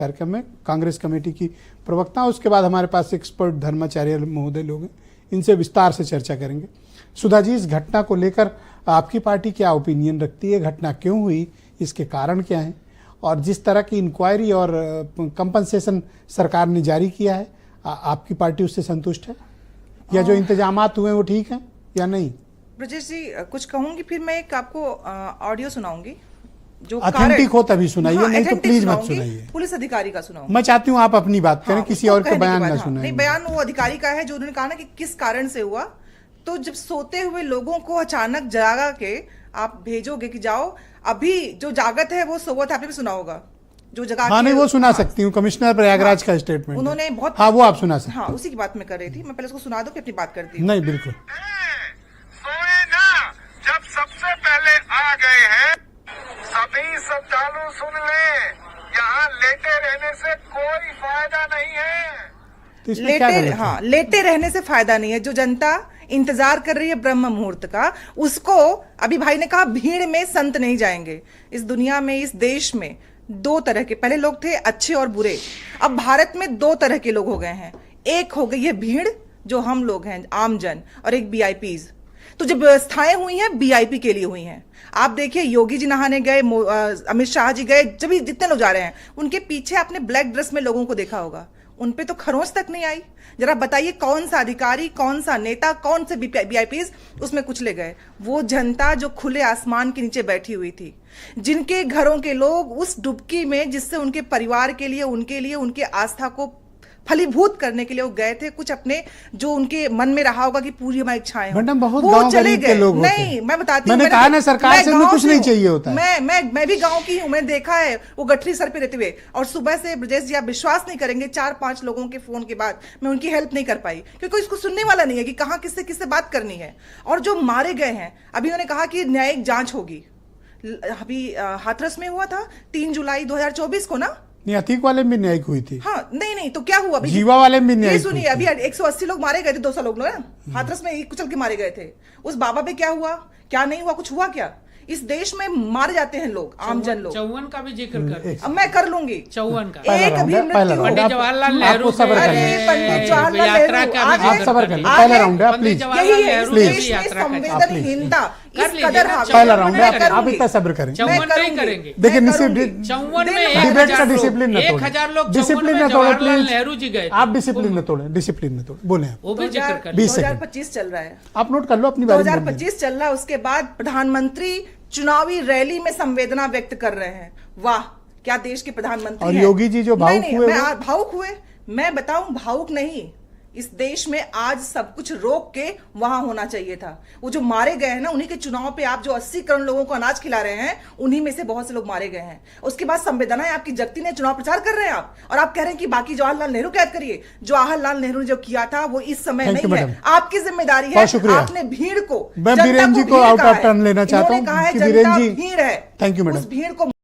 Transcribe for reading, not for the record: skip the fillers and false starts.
कार्यक्रम में कांग्रेस कमेटी की प्रवक्ता, उसके बाद हमारे पास एक्सपर्ट धर्माचार्य महोदय लोग हैं, इनसे विस्तार से चर्चा करेंगे। सुधा जी, इस घटना को लेकर आपकी पार्टी क्या ओपिनियन रखती है? घटना क्यों हुई, इसके कारण क्या हैं, और जिस तरह की इंक्वायरी और कंपनसेशन सरकार ने जारी किया है, आपकी पार्टी उससे संतुष्ट है, या जो इंतजामात हुए वो ठीक हैं या नहीं? ब्रजेश जी, कुछ कहूंगी, फिर मैं एक आपको ऑडियो सुनाऊंगी जो ऑथेंटिक हो तभी सुनाइए, नहीं तो प्लीज मत सुनाइए। पुलिस अधिकारी का सुनाऊंगी। मैं चाहती हूँ आप अपनी बात करें, किसी और का बयान ना सुनाएं। नहीं, बयान वो अधिकारी का है जो उन्होंने कहा ना कि किस कारण से हुआ। तो जब सोते हुए लोगों को अचानक जगा के आप भेजोगे कि जाओ, अभी जो जागत है वो सोवत, आपने भी सुना होगा जो जगह। हाँ, नहीं वो सुना सकती हूँ, कमिश्नर प्रयागराज का स्टेटमेंट उन्होंने बहुत, हाँ वो आप सुना सकते। हाँ उसी की बात मैं कर रही थी, मैं पहले उसको सुना दूं फिर अपनी बात करती हूँ। नहीं बिल्कुल, सोए ना, जब सबसे पहले आ गए हैं, सभी श्रद्धालु सुन ले, यहाँ लेटे रहने से कोई फायदा नहीं है। तो इसमें क्या गलत है? हाँ, लेटे रहने से फायदा नहीं है। जो जनता इंतजार कर रही है ब्रह्म मुहूर्त का, उसको अभी भाई ने कहा भीड़ में संत नहीं जाएंगे। इस दुनिया में, इस देश में दो तरह के, पहले लोग थे अच्छे और बुरे, अब भारत में दो तरह के लोग हो गए हैं। एक हो गई है भीड़, जो हम लोग हैं आम जन, और एक वीआईपीज। तो जब व्यवस्थाएं हुई हैं वीआईपी के लिए हुई हैं। आप देखिए, योगी जी नहाने गए, अमित शाह जी गए, जब जितने लोग जा रहे हैं उनके पीछे आपने ब्लैक ड्रेस में लोगों को देखा होगा, उन पे तो खरोंच तक नहीं आई। जरा बताइए कौन सा अधिकारी, कौन सा नेता, कौन से वीआईपीज उसमें कुचले गए? वो जनता जो खुले आसमान के नीचे बैठी हुई थी, जिनके घरों के लोग उस डुबकी में, जिससे उनके परिवार के लिए, उनके आस्था को फलीभूत करने के लिए वो गए थे, कुछ अपने जो उनके मन में रहा होगा कि पूरी हमारी इच्छाएं मैडम बहुत वो गांव चले गरीब के गए। लोग होते नहीं, हैं। मैं बताती हूँ, मैंने कहा ना, सरकार से उन्हें कुछ नहीं चाहिए होता है। मैं भी गांव की हूँ, मैंने देखा है वो गठरी सर पे रहते हुए, और सुबह से ब्रजेश जी आप विश्वास नहीं करेंगे, 4-5 लोगों के फोन के बाद मैं उनकी हेल्प नहीं कर पाई, क्योंकि इसको सुनने वाला नहीं है कि कहाँ किससे बात करनी है। और जो मारे गए हैं, अभी उन्होंने कहा कि न्यायिक जांच होगी। अभी हाथरस में हुआ था 3 जुलाई 2024 को ना, नहीं अतीक वाले में न्यायिक हुई थी। हाँ, नहीं तो क्या हुआ? जीवा वाले में न्यायिक सुनिए, अभी 180 लोग मारे गए थे, 200 लोग ना हाथरस में कुचल के मारे गए थे। उस बाबा पे क्या हुआ, क्या नहीं हुआ, कुछ हुआ क्या? इस देश में मारे जाते हैं लोग, आमजन लोग। 54 का भी जिक्र कर, अब मैं कर लूंगी 54 का। एक भी मृत्यु, पंडित जवाहरलाल नेहरू पंडित जवाहरलाल यात्रा का भी आप सबर कर, पहला राउंड है प्लीज, यही है इस प्लीज। देश में संवेदनहीनता, कर इस लीजिए कदर ना, पहला राउंड है, आप इतना सब्र करें। 54 नहीं करेंगे। देखिए, 54 में डिबेट का डिसिप्लिन न तोड़ें, 1000 लोग डिसिप्लिन न तोड़ें जवाहरलाल प्लीज। नेहरू जी गए, आप डिसिप्लिन न तोड़ें, डिसिप्लिन न तोड़ें, बोले वो भी जिक्र कर। 20 सेकंड 2025 चल रहा है, आप नोट कर लो अपनी बारी में। 2025 चल रहा है, उसके बाद प्रधानमंत्री चुनावी रैली में संवेदना व्यक्त कर रहे हैं। वाह, क्या देश के प्रधानमंत्री और हैं। योगी जी जो भावुक हुए, भावुक हुए, मैं बताऊं, भावुक नहीं। इस देश में आज सब कुछ रोक के वहां होना चाहिए था। वो जो मारे गए हैं ना, उन्हीं के चुनाव पे आप जो 80 करोड़ लोगों को अनाज खिला रहे हैं, उन्हीं में से बहुत से लोग मारे गए हैं। उसके बाद संवेदनाएं आपकी जगती ने, चुनाव प्रचार कर रहे हैं आप, और आप कह रहे हैं कि बाकी जवाहरलाल नेहरू कैद करिए। जवाहरलाल नेहरू ने जो किया था वो इस समय नहीं है, आपकी जिम्मेदारी है। आपने भीड़ को, मैं बीरेन जी को आउट ऑफ टर्न लेना चाहता हूँ, भीड़ है, थैंक यू मैडम। उस भीड़ को